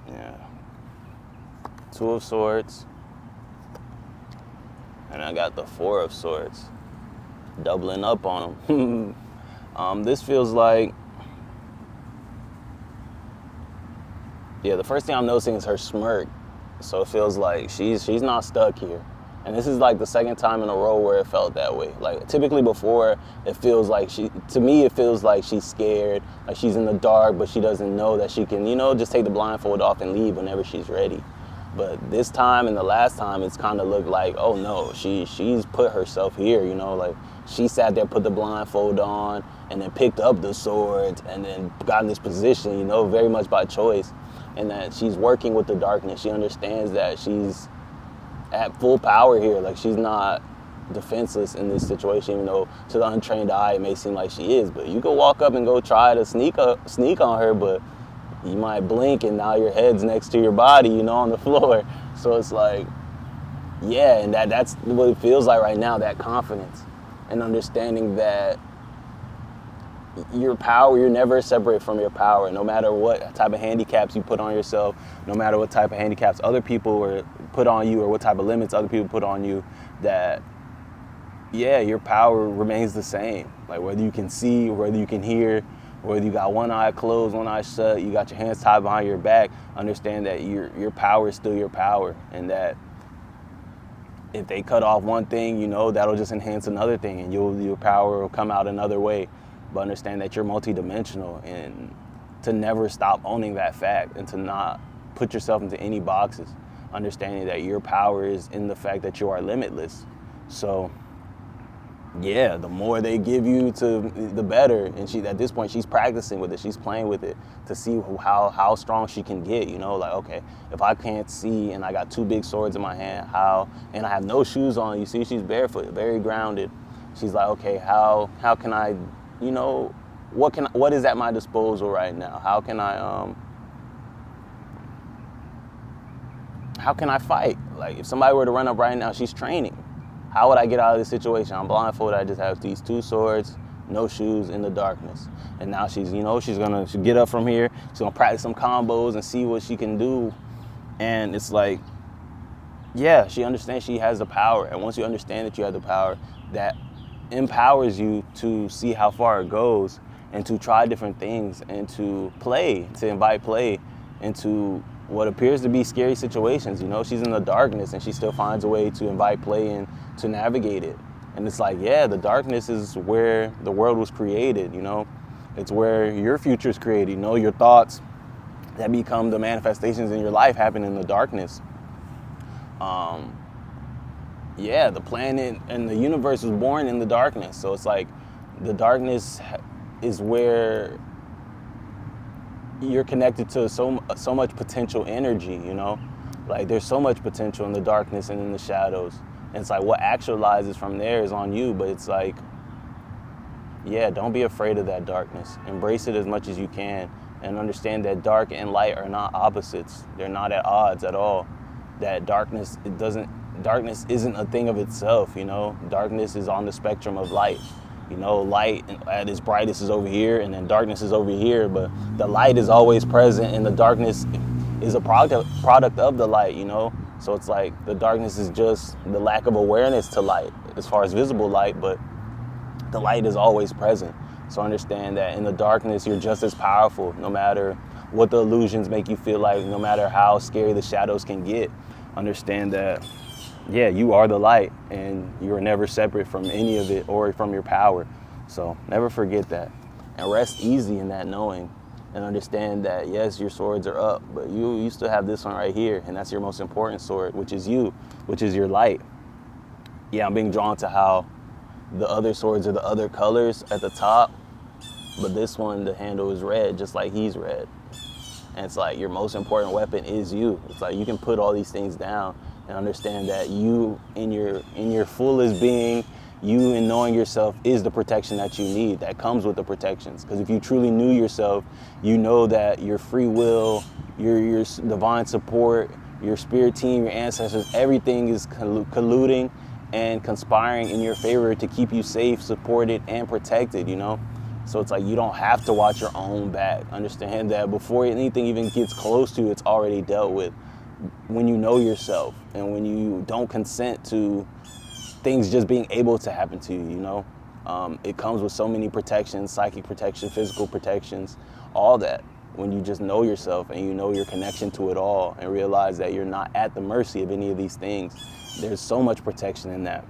Yeah. Two of Swords. And I got the Four of Swords. Doubling up on them. This feels like, yeah, the first thing I'm noticing is her smirk. So it feels like she's not stuck here. And this is like the second time in a row where it felt that way. Like typically before, it feels like it feels like she's scared, like she's in the dark, but she doesn't know that she can, just take the blindfold off and leave whenever she's ready. But this time and the last time, it's kind of looked like, oh no, she's put herself here, like she sat there, put the blindfold on, and then picked up the swords, and then got in this position, very much by choice. And that she's working with the darkness. She understands that she's at full power here. Like she's not defenseless in this situation, even though to the untrained eye it may seem like she is. But you could walk up and go try to sneak on her, but you might blink and now your head's next to your body, on the floor. So it's like, yeah, and that's what it feels like right now, that confidence and understanding that your power, you're never separate from your power, no matter what type of handicaps you put on yourself, no matter what type of handicaps other people put on you, or what type of limits other people put on you, that, yeah, your power remains the same. Like whether you can see, whether you can hear, whether you got one eye closed, one eye shut, you got your hands tied behind your back, understand that your power is still your power, and that if they cut off one thing, that'll just enhance another thing, and your power will come out another way. But understand that you're multidimensional, and to never stop owning that fact, and to not put yourself into any boxes. Understanding that your power is in the fact that you are limitless. So, yeah, the more they give you, the better. And at this point, she's practicing with it. She's playing with it to see how strong she can get. Like, okay, if I can't see and I got two big swords in my hand, and I have no shoes on. You see, she's barefoot, very grounded. She's like, okay, how can I? What is at my disposal right now? How can I fight? Like if somebody were to run up right now, she's training. How would I get out of this situation? I'm blindfolded. I just have these two swords, no shoes, in the darkness. And now she's gonna get up from here. She's gonna practice some combos and see what she can do. And it's like, yeah, she understands she has the power. And once you understand that you have the power, that empowers you to see how far it goes, and to try different things, and to invite play into what appears to be scary situations. She's in the darkness and she still finds a way to invite play and to navigate it. And it's like, yeah, the darkness is where the world was created. It's where your future is created. Your thoughts that become the manifestations in your life happen in the darkness. Yeah, the planet and the universe was born in the darkness. So it's like the darkness is where you're connected to so much potential energy, Like there's so much potential in the darkness and in the shadows. And it's like what actualizes from there is on you. But it's like, yeah, don't be afraid of that darkness. Embrace it as much as you can, and understand that dark and light are not opposites. They're not at odds at all. That darkness isn't a thing of itself, Darkness is on the spectrum of light. Light at its brightest is over here, and then darkness is over here, but the light is always present, and the darkness is a product of the light, So it's like the darkness is just the lack of awareness to light as far as visible light, but the light is always present. So understand that in the darkness, you're just as powerful, no matter what the illusions make you feel like, no matter how scary the shadows can get. Understand that, yeah, you are the light, and you're never separate from any of it or from your power. So never forget that, and rest easy in that knowing, and understand that, yes, your swords are up, but you still have this one right here, and that's your most important sword, which is you, which is your light. Yeah, I'm being drawn to how the other swords are the other colors at the top, but this one, the handle is red, just like he's red. And it's like your most important weapon is you. It's like you can put all these things down and understand that you, in your fullest being, you in knowing yourself is the protection that you need, that comes with the protections. Because if you truly knew yourself, you know that your free will, your divine support, your spirit team, your ancestors, everything is colluding and conspiring in your favor to keep you safe, supported, and protected, So it's like you don't have to watch your own back. Understand that before anything even gets close to you, it's already dealt with. When you know yourself and when you don't consent to things just being able to happen to you, you know? It comes with so many protections, psychic protection, physical protections, all that. When you just know yourself and you know your connection to it all and realize that you're not at the mercy of any of these things, there's so much protection in that.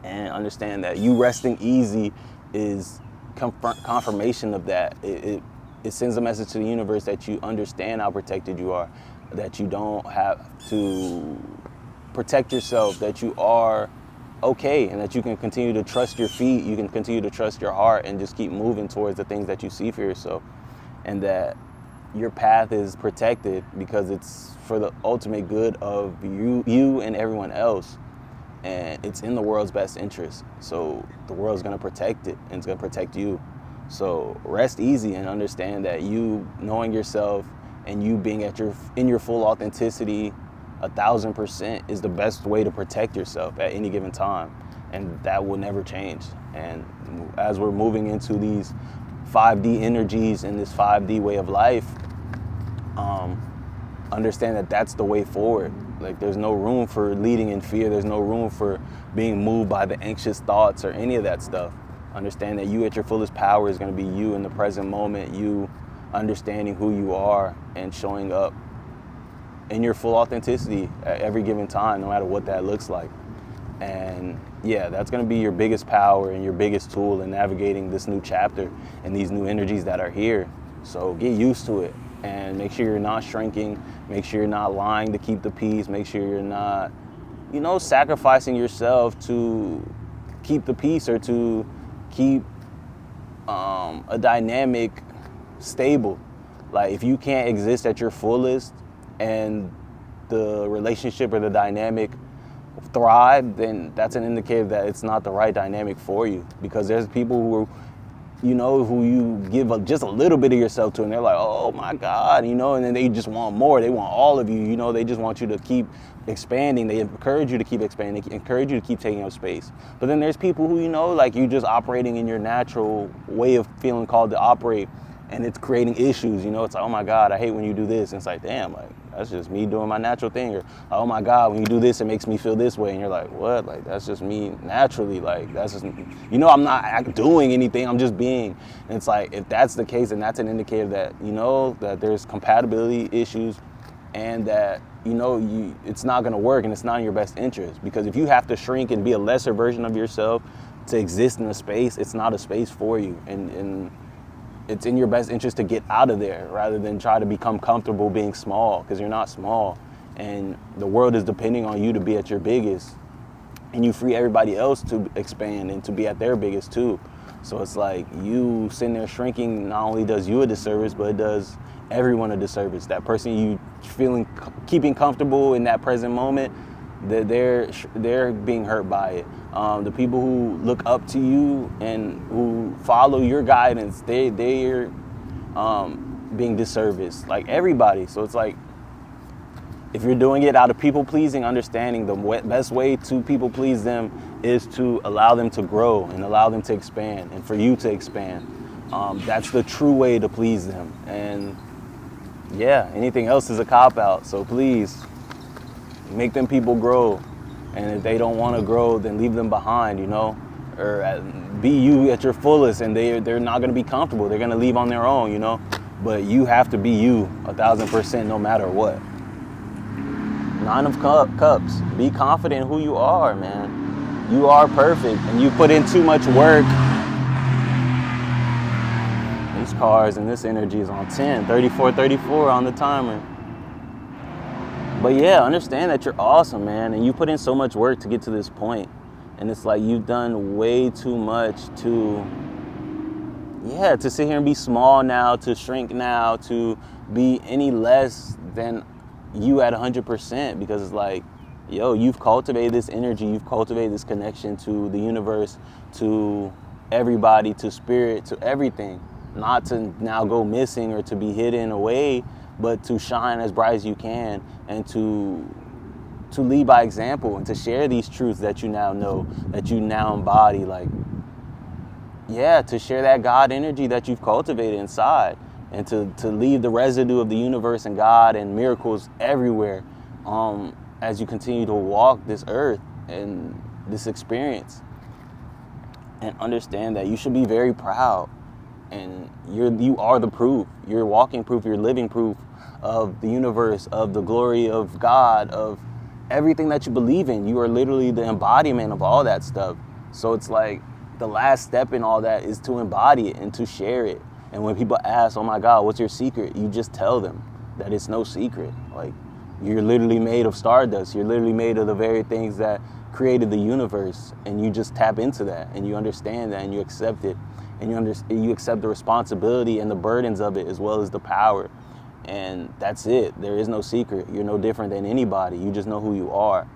And understand that you resting easy is confirmation of that. It sends a message to the universe that you understand how protected you are, that you don't have to protect yourself, that you are okay, and that you can continue to trust your feet, you can continue to trust your heart and just keep moving towards the things that you see for yourself, and that your path is protected because it's for the ultimate good of you and everyone else, and it's in the world's best interest. So the world's going to protect it and it's going to protect you. So rest easy and understand that you knowing yourself and you being in your full authenticity 1,000% is the best way to protect yourself at any given time, and that will never change. And as we're moving into these 5D energies and this 5D way of life, understand that that's the way forward. Like, there's no room for leading in fear. There's no room for being moved by the anxious thoughts or any of that stuff. Understand that you at your fullest power is going to be you in the present moment, you understanding who you are and showing up in your full authenticity at every given time, no matter what that looks like. And yeah, that's going to be your biggest power and your biggest tool in navigating this new chapter and these new energies that are here. So get used to it and make sure you're not shrinking, make sure you're not lying to keep the peace, make sure you're not, sacrificing yourself to keep the peace or to keep a dynamic stable. Like, if you can't exist at your fullest and the relationship or the dynamic thrive, then that's an indicator that it's not the right dynamic for you. Because there's people who you give just a little bit of yourself to, and they're like, oh my God, and then they just want more. They want all of you, they just want you to keep expanding. They encourage you to keep expanding, they encourage you to keep taking up space. But then there's people who, like you just operating in your natural way of feeling called to operate, and it's creating issues. It's like, oh my God, I hate when you do this. And it's like, damn, like, that's just me doing my natural thing. Or, oh my God, when you do this, it makes me feel this way. And you're like, what? Like, that's just me naturally. Like, that's just, I'm not doing anything. I'm just being. And it's like, if that's the case, then that's an indicator that, that there's compatibility issues and that, it's not going to work and it's not in your best interest. Because if you have to shrink and be a lesser version of yourself to exist in a space, it's not a space for you. And it's in your best interest to get out of there rather than try to become comfortable being small, because you're not small and the world is depending on you to be at your biggest, and you free everybody else to expand and to be at their biggest too. So it's like, you sitting there shrinking not only does you a disservice, but it does everyone a disservice. That person you keeping comfortable in that present moment, they're being hurt by it. The people who look up to you and who follow your guidance, they're being disserviced, like everybody. So it's like, if you're doing it out of people pleasing, understanding the best way to people please them is to allow them to grow and allow them to expand and for you to expand. That's the true way to please them. And yeah, anything else is a cop-out. So please, make them people grow. And if they don't want to grow, then leave them behind, or be you at your fullest, and they're not going to be comfortable. They're going to leave on their own, but you have to be you 1,000% no matter what. 9 of Cups. Be confident in who you are, man. You are perfect, and you put in too much work. These cards and this energy is on 10, 34, 34 on the timer. But yeah, understand that you're awesome, man, and you put in so much work to get to this point. And it's like, you've done way too much to sit here and be small now, to shrink now, to be any less than you at 100%, because it's like, you've cultivated this energy, you've cultivated this connection to the universe, to everybody, to spirit, to everything. Not to now go missing or to be hidden away, but to shine as bright as you can and to lead by example and to share these truths that you now know, that you now embody. Like, yeah, to share that God energy that you've cultivated inside, and to leave the residue of the universe and God and miracles everywhere, as you continue to walk this earth and this experience. And understand that you should be very proud, and you are the proof. You're walking proof. You're living proof of the universe, of the glory of God, of everything that you believe in. You are literally the embodiment of all that stuff. So it's like the last step in all that is to embody it and to share it. And when people ask, oh my God, what's your secret? You just tell them that it's no secret. Like, you're literally made of stardust. You're literally made of the very things that created the universe, and you just tap into that, and you understand that, and you accept it, and you accept the responsibility and the burdens of it, as well as the power. And that's it. There is no secret. You're no different than anybody. You just know who you are.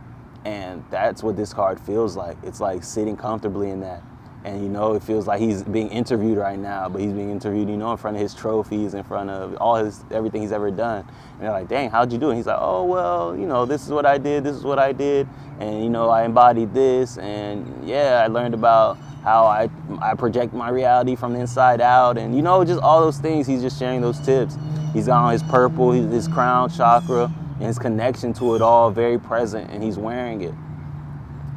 And that's what this card feels like. It's like sitting comfortably in that. And, you know, it feels like he's being interviewed right now, but he's being interviewed, you know, in front of his trophies, in front of everything he's ever done. And they're like, dang, how'd you do it? And he's like, oh, well, you know, this is what I did. This is what I did. And, you know, I embodied this. And yeah, I learned about how I project my reality from the inside out. And, you know, just all those things. He's just sharing those tips. He's got on his purple, his crown chakra, and his connection to it all very present. And he's wearing it.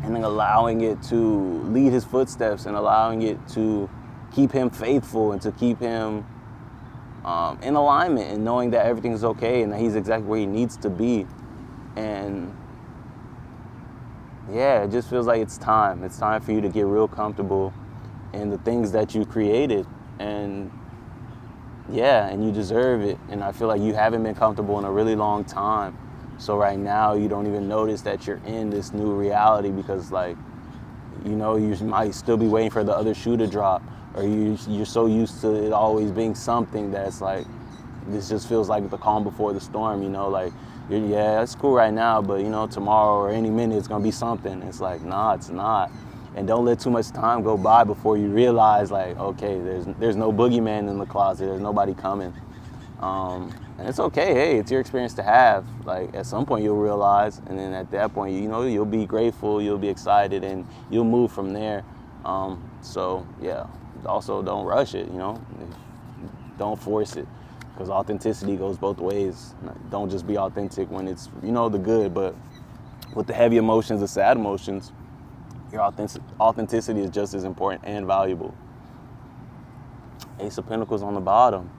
And then allowing it to lead his footsteps, and allowing it to keep him faithful, and to keep him in alignment, and knowing that everything's okay and that he's exactly where he needs to be. And yeah, it just feels like it's time. It's time for you to get real comfortable in the things that you created. And yeah, and you deserve it. And I feel like you haven't been comfortable in a really long time. So right now you don't even notice that you're in this new reality, because, like, you know, you might still be waiting for the other shoe to drop, or you're so used to it always being something that's like, this just feels like the calm before the storm, you know, like, yeah, it's cool right now, but, you know, tomorrow or any minute it's gonna be something. It's like, nah, it's not. And don't let too much time go by before you realize, like, okay, there's no boogeyman in the closet, there's nobody coming. And it's okay. Hey, it's your experience to have. Like, at some point you'll realize, and then at that point, you know, you'll be grateful, you'll be excited, and you'll move from there. So yeah, also don't rush it, you know, don't force it, because authenticity goes both ways. Don't just be authentic when it's, you know, the good, but with the heavy emotions, the sad emotions, your authenticity is just as important and valuable. Ace of Pentacles on the bottom.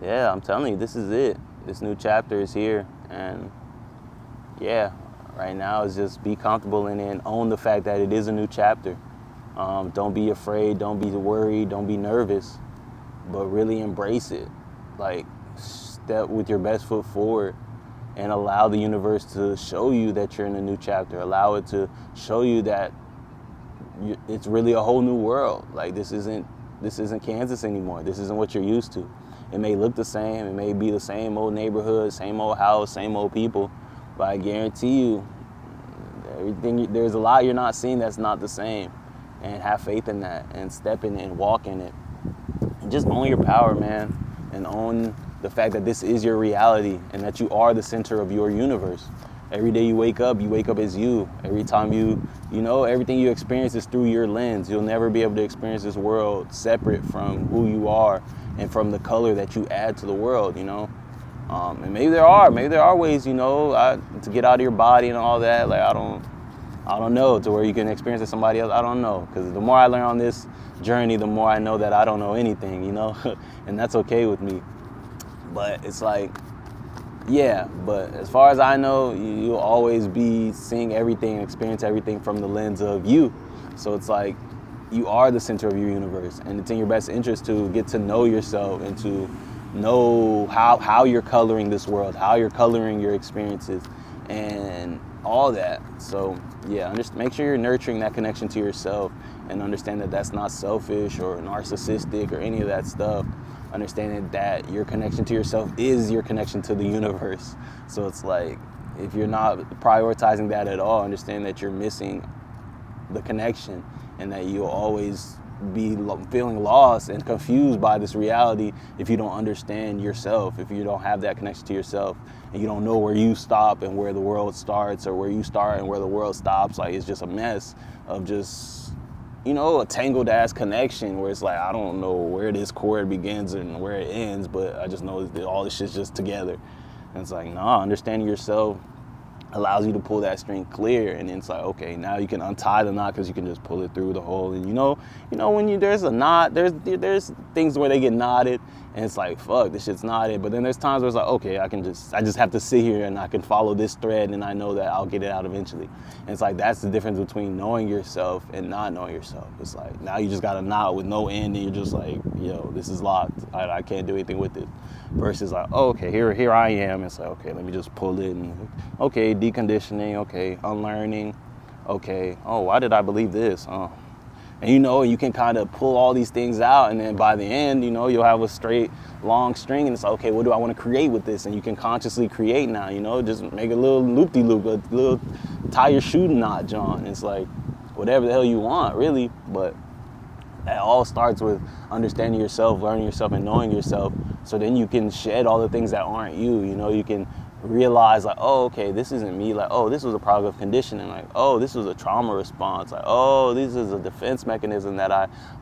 Yeah, I'm telling you, this is it. This new chapter is here. And yeah, right now is just be comfortable in it and own the fact that it is a new chapter. Don't be afraid, don't be worried, don't be nervous, but really embrace it. Like, step with your best foot forward and allow the universe to show you that you're in a new chapter. Allow it to show you that it's really a whole new world. Like, this isn't Kansas anymore. This isn't what you're used to. It may look the same, it may be the same old neighborhood, same old house, same old people, but I guarantee you, there's a lot you're not seeing that's not the same. And have faith in that, and step in it, and walk in it. And just own your power, man, and own the fact that this is your reality, and that you are the center of your universe. Every day you wake up as you. Every time you know, everything you experience is through your lens. You'll never be able to experience this world separate from who you are and from the color that you add to the world, you know. And maybe there are ways, you know, to get out of your body and all that. Like, I don't know, to where you can experience it with somebody else. I don't know, because the more I learn on this journey, the more I know that I don't know anything, you know, and that's okay with me. But it's like, yeah, but as far as I know, you'll always be seeing everything and experience everything from the lens of you. So it's like, you are the center of your universe, and it's in your best interest to get to know yourself and to know how you're coloring this world, how you're coloring your experiences, and all that. So yeah, just make sure you're nurturing that connection to yourself, and understand that that's not selfish or narcissistic or any of that stuff. Understanding that your connection to yourself is your connection to the universe. So it's like, if you're not prioritizing that at all, understand that you're missing the connection, and that you'll always be feeling lost and confused by this reality if you don't understand yourself, if you don't have that connection to yourself, and you don't know where you stop and where the world starts, or where you start and where the world stops. Like, it's just a mess of just a tangled ass connection where it's like, I don't know where this chord begins and where it ends, but I just know that all this shit's just together. And it's like, nah, understanding yourself allows you to pull that string clear, and then it's like, okay, now you can untie the knot because you can just pull it through the hole. And when there's a knot, there's things where they get knotted, and it's like, fuck, this shit's knotted. But then there's times where it's like, okay, I just have to sit here and I can follow this thread, and I know that I'll get it out eventually. And it's like, that's the difference between knowing yourself and not knowing yourself. It's like, now you just got a knot with no end, and you're just like, yo, this is locked. I can't do anything with it. Versus like, oh, okay, here I am. It's like, okay, let me just pull it, and okay, deconditioning, okay, unlearning, okay, oh, why did I believe this? And you can kind of pull all these things out, and then by the end, you'll have a straight, long string, and it's like, okay, what do I want to create with this? And you can consciously create now, just make a little loop-de-loop, a little tie your shoe knot, John. It's like, whatever the hell you want, really, but that all starts with understanding yourself, learning yourself, and knowing yourself. So then you can shed all the things that aren't you. You can realize, like, oh, okay, this isn't me. Like, oh, this was a product of conditioning. Like, oh, this was a trauma response. Like, oh, this is a defense mechanism that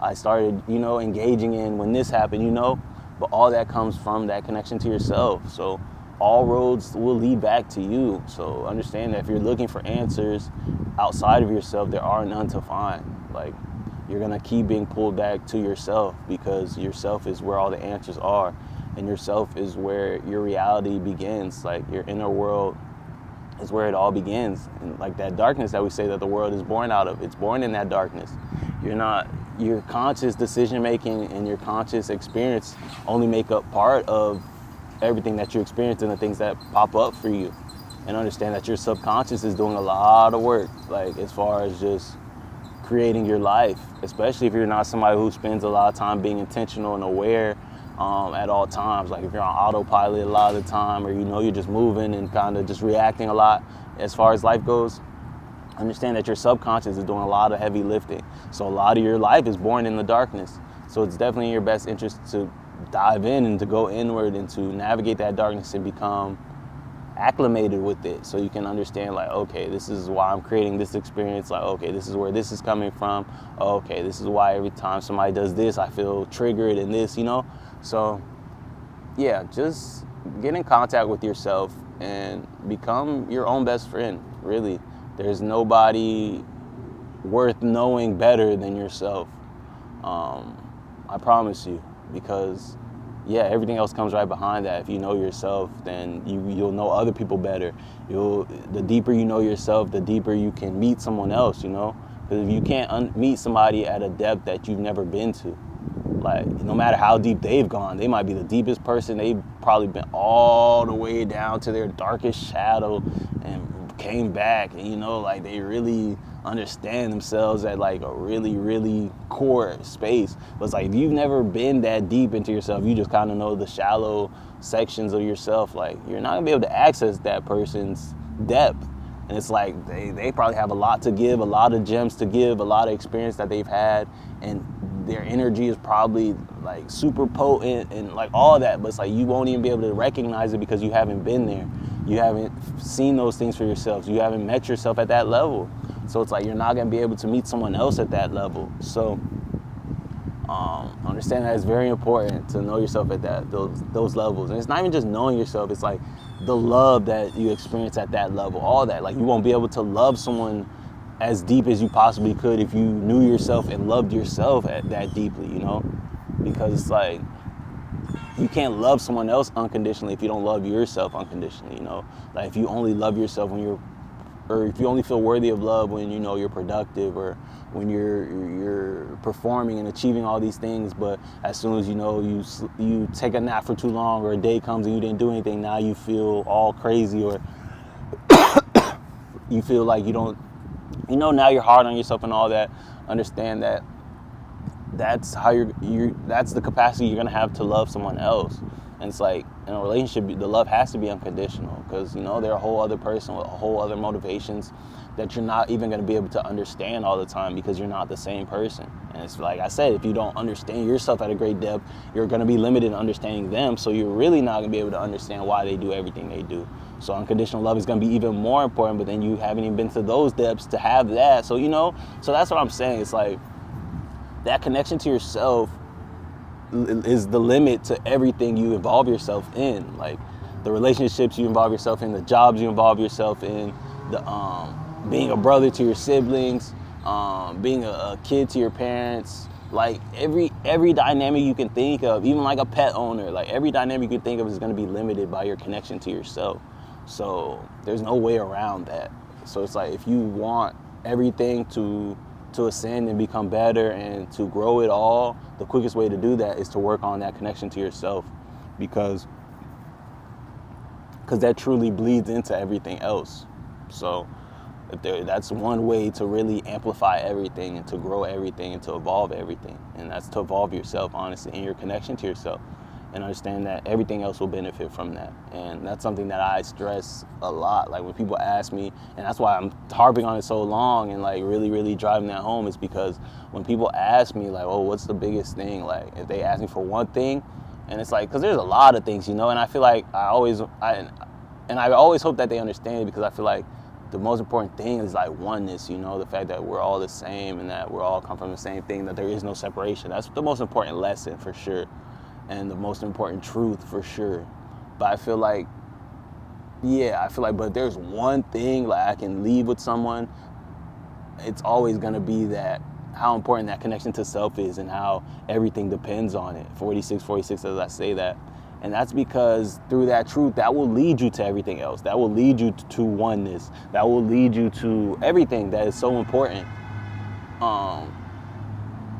I started, engaging in when this happened, But all that comes from that connection to yourself. So all roads will lead back to you. So understand that if you're looking for answers outside of yourself, there are none to find. Like, you're going to keep being pulled back to yourself, because yourself is where all the answers are, and yourself is where your reality begins. Like, your inner world is where it all begins. And like that darkness that we say that the world is born out of, it's born in that darkness. Your conscious decision making and your conscious experience only make up part of everything that you experience and the things that pop up for you. And understand that your subconscious is doing a lot of work, like as far as just creating your life, especially if you're not somebody who spends a lot of time being intentional and aware at all times. Like if you're on autopilot a lot of the time, or you're just moving and kind of just reacting a lot as far as life goes, understand that your subconscious is doing a lot of heavy lifting. So a lot of your life is born in the darkness. So it's definitely in your best interest to dive in and to go inward and to navigate that darkness and become acclimated with it, so you can understand, like, okay, this is why I'm creating this experience. Like, okay, this is where this is coming from. Okay, this is why every time somebody does this, I feel triggered in this, So yeah, just get in contact with yourself and become your own best friend. Really, there's nobody worth knowing better than yourself. I promise you, because everything else comes right behind that. If you know yourself, then you'll know other people better. The deeper you know yourself, the deeper you can meet someone else, Because if you can't meet somebody at a depth that you've never been to, like, no matter how deep they've gone, they might be the deepest person. They've probably been all the way down to their darkest shadow and came back, and like they really understand themselves at like a really, really core space. But it's like, if you've never been that deep into yourself, you just kind of know the shallow sections of yourself, like you're not gonna be able to access that person's depth. And it's like they probably have a lot to give, a lot of gems to give, a lot of experience that they've had, and their energy is probably like super potent and like all that, but it's like you won't even be able to recognize it because you haven't been there. You haven't seen those things for yourselves. You haven't met yourself at that level. So it's like you're not going to be able to meet someone else at that level. So understand that it's very important to know yourself at those levels. And it's not even just knowing yourself. It's like the love that you experience at that level, all that. Like, you won't be able to love someone as deep as you possibly could if you knew yourself and loved yourself that deeply, Because it's like, you can't love someone else unconditionally if you don't love yourself unconditionally, Like, if you only love yourself or if you only feel worthy of love when you're productive, or when you're performing and achieving all these things, but as soon as you take a nap for too long, or a day comes and you didn't do anything, now you feel all crazy, or you feel like you don't, now you're hard on yourself and all that. Understand that that's how that's the capacity you're gonna have to love someone else. And it's like, in a relationship, the love has to be unconditional, because they're a whole other person with a whole other motivations that you're not even going to be able to understand all the time, because you're not the same person. And it's like I said, if you don't understand yourself at a great depth, you're going to be limited in understanding them, so you're really not going to be able to understand why they do everything they do. So unconditional love is going to be even more important, but then you haven't even been to those depths to have that. So so that's what I'm saying. It's like, that connection to yourself is the limit to everything you involve yourself in. Like the relationships you involve yourself in, the jobs you involve yourself in, the being a brother to your siblings, being a kid to your parents. Like every dynamic you can think of, even like a pet owner, like every dynamic you can think of is going to be limited by your connection to yourself. So there's no way around that. So it's like if you want everything to ascend and become better and to grow it all, the quickest way to do that is to work on that connection to yourself, because that truly bleeds into everything else. So that's one way to really amplify everything and to grow everything and to evolve everything. And that's to evolve yourself, honestly, in your connection to yourself, and understand that everything else will benefit from that. And that's something that I stress a lot. Like when people ask me, and that's why I'm harping on it so long and like really, really driving that home, is because when people ask me like, oh, what's the biggest thing? Like if they ask me for one thing, and it's like, because there's a lot of things, and I feel like I always hope that they understand it, because I feel like the most important thing is like oneness, the fact that we're all the same and that we're all come from the same thing, that there is no separation. That's the most important lesson for sure, and the most important truth for sure. But I feel like, but if there's one thing like I can leave with someone, it's always gonna be that how important that connection to self is and how everything depends on it. 46 as I say that. And that's because through that truth, that will lead you to everything else. That will lead you to oneness. That will lead you to everything that is so important.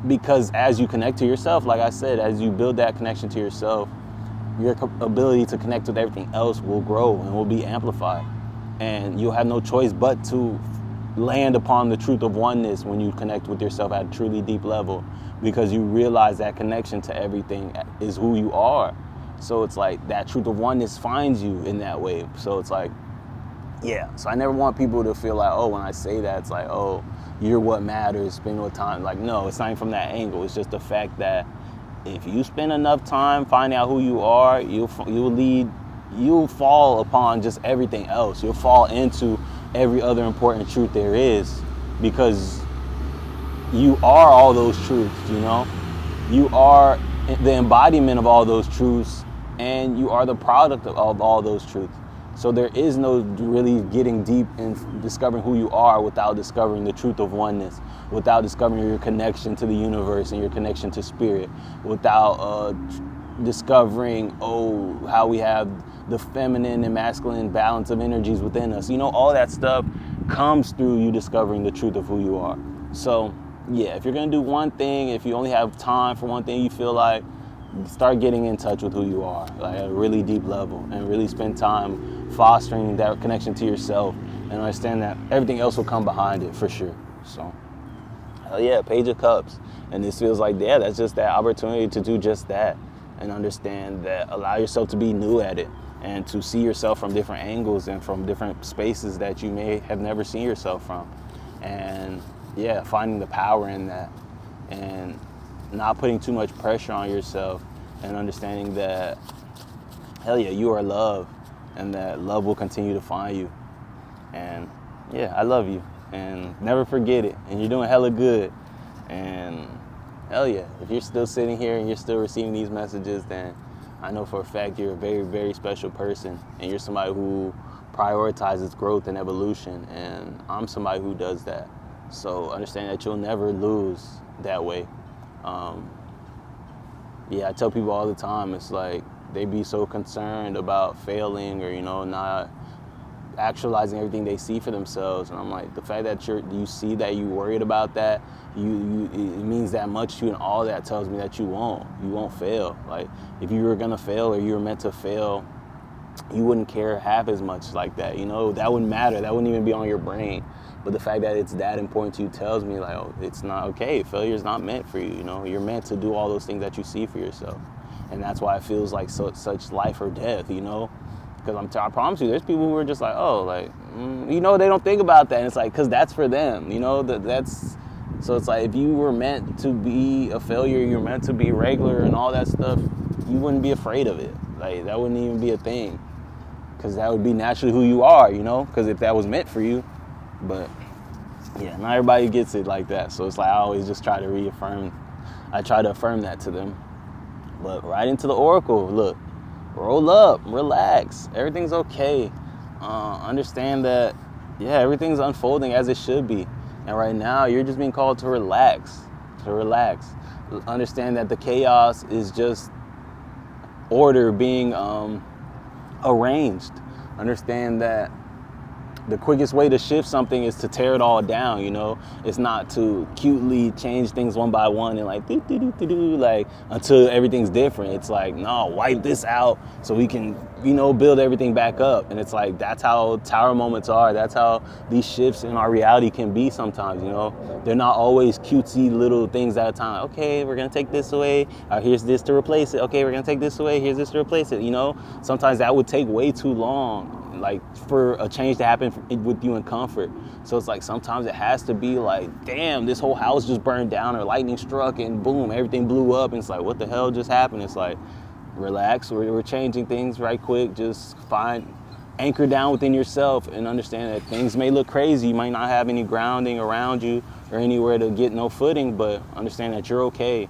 Because as you connect to yourself, like I said, as you build that connection to yourself, your ability to connect with everything else will grow and will be amplified. And you'll have no choice but to land upon the truth of oneness when you connect with yourself at a truly deep level, because you realize that connection to everything is who you are. So it's like that truth of oneness finds you in that way. So it's like, so I never want people to feel like, oh, when I say that, it's like, oh, you're what matters, spend no time. Like, no, it's not even from that angle. It's just the fact that if you spend enough time finding out who you are, you'll fall upon just everything else. You'll fall into every other important truth there is, because you are all those truths, You are the embodiment of all those truths, and you are the product of all those truths. So there is no really getting deep and discovering who you are without discovering the truth of oneness, without discovering your connection to the universe and your connection to spirit, without discovering, how we have the feminine and masculine balance of energies within us. All that stuff comes through you discovering the truth of who you are. So if you're going to do one thing, if you only have time for one thing, you feel like, start getting in touch with who you are, like at a really deep level, and really spend time fostering that connection to yourself, and understand that everything else will come behind it for sure. So, Page of Cups. And this feels like, that's just that opportunity to do just that, and understand that, allow yourself to be new at it, and to see yourself from different angles and from different spaces that you may have never seen yourself from. And finding the power in that, and not putting too much pressure on yourself, and understanding that, you are love, and that love will continue to find you. And I love you, and never forget it, and you're doing hella good. And if you're still sitting here and you're still receiving these messages, then I know for a fact you're a very, very special person, and you're somebody who prioritizes growth and evolution, and I'm somebody who does that. So understand that you'll never lose that way. I tell people all the time, it's like they be so concerned about failing or, not actualizing everything they see for themselves. And I'm like, the fact that you see that you worried about that, it means that much to you, and all that tells me that you won't fail. Like if you were gonna fail, or you were meant to fail, you wouldn't care half as much like that. That wouldn't matter. That wouldn't even be on your brain. But the fact that it's that important to you tells me like, it's not okay. Failure is not meant for you. You're meant to do all those things that you see for yourself. And that's why it feels like such life or death, Because I promise you, there's people who are just like, they don't think about that. And it's like, because that's for them, so it's like, if you were meant to be a failure, you're meant to be regular and all that stuff, you wouldn't be afraid of it. Like, that wouldn't even be a thing. Because that would be naturally who you are, because if that was meant for you. But not everybody gets it like that. So it's like, I always just try to reaffirm I try to affirm that to them. But right into the oracle, look, roll up, relax, everything's okay. Understand that, yeah, everything's unfolding as it should be. And right now, you're just being called to relax, Understand that the chaos is just order being arranged. Understand that the quickest way to shift something is to tear it all down, you know? It's not to cutely change things one by one and like, like until everything's different. It's like, no, wipe this out so we can, you know, build everything back up. And it's like, that's how tower moments are. That's how these shifts in our reality can be sometimes, you know? They're not always cutesy little things at a time. Okay, we're gonna take this away. Here's this to replace it. Okay, we're gonna take this away. Here's this to replace it, you know? Sometimes that would take way too long, like for a change to happen with you in comfort. So it's like sometimes it has to be like, damn, this whole house just burned down or lightning struck and boom, everything blew up. And it's like, what the hell just happened? It's like, relax, we're changing things right quick. Just anchor down within yourself and understand that things may look crazy. You might not have any grounding around you or anywhere to get no footing, but understand that you're okay.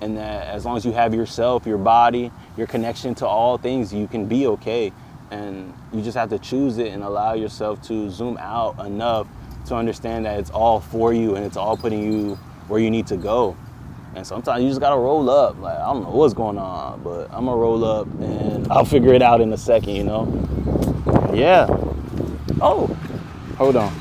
And that as long as you have yourself, your body, your connection to all things, you can be okay. And you just have to choose it and allow yourself to zoom out enough to understand that it's all for you and it's all putting you where you need to go. And sometimes you just gotta roll up. Like, I don't know what's going on, but I'm gonna roll up and I'll figure it out in a second, you know? Yeah. Oh, hold on.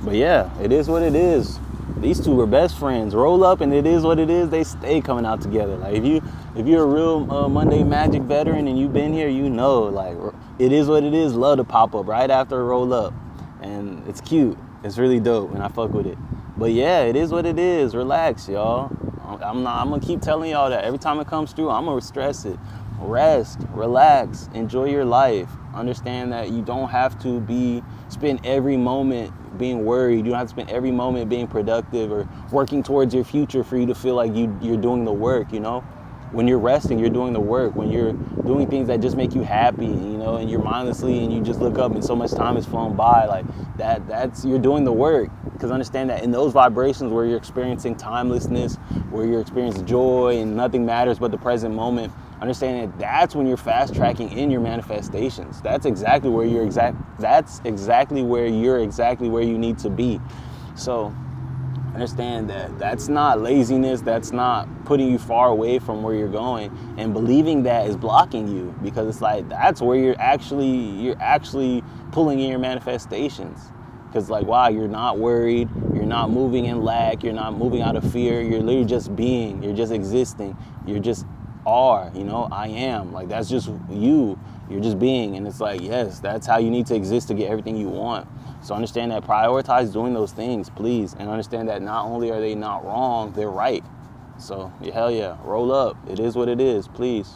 But yeah, it is what it is. These two are best friends. Roll up and it is what it is. They stay coming out together. Like if you're a real Monday Magic veteran and you've been here, you know, like it is what it is. Love to pop up right after a roll up. And it's cute. It's really dope and I fuck with it. But yeah, it is what it is. Relax, y'all. I'm gonna keep telling y'all that every time it comes through, I'm gonna stress it. Rest, relax, enjoy your life. Understand that you don't have to spend every moment being worried. You don't have to spend every moment being productive or working towards your future for you to feel like you're doing the work, you know? When you're resting, you're doing the work. When you're doing things that just make you happy, you know, and you're mindlessly and you just look up and so much time has flown by, like that's you're doing the work. Because understand that in those vibrations where you're experiencing timelessness, where you're experiencing joy and nothing matters but the present moment, understand that that's when you're fast tracking in your manifestations. That's exactly where you're exactly where you need to be. So understand that that's not laziness, that's not putting you far away from where you're going, and believing that is blocking you, because it's like that's where you're actually pulling in your manifestations. Because like, wow, you're not worried, you're not moving in lack, you're not moving out of fear, you're literally just being, you're just existing, you're just are, you know, I am. Like that's just you're just being. And it's like, yes, that's how you need to exist to get everything you want. So understand that, prioritize doing those things, please. And understand that not only are they not wrong, they're right. So hell yeah, roll up. It is what it is, please.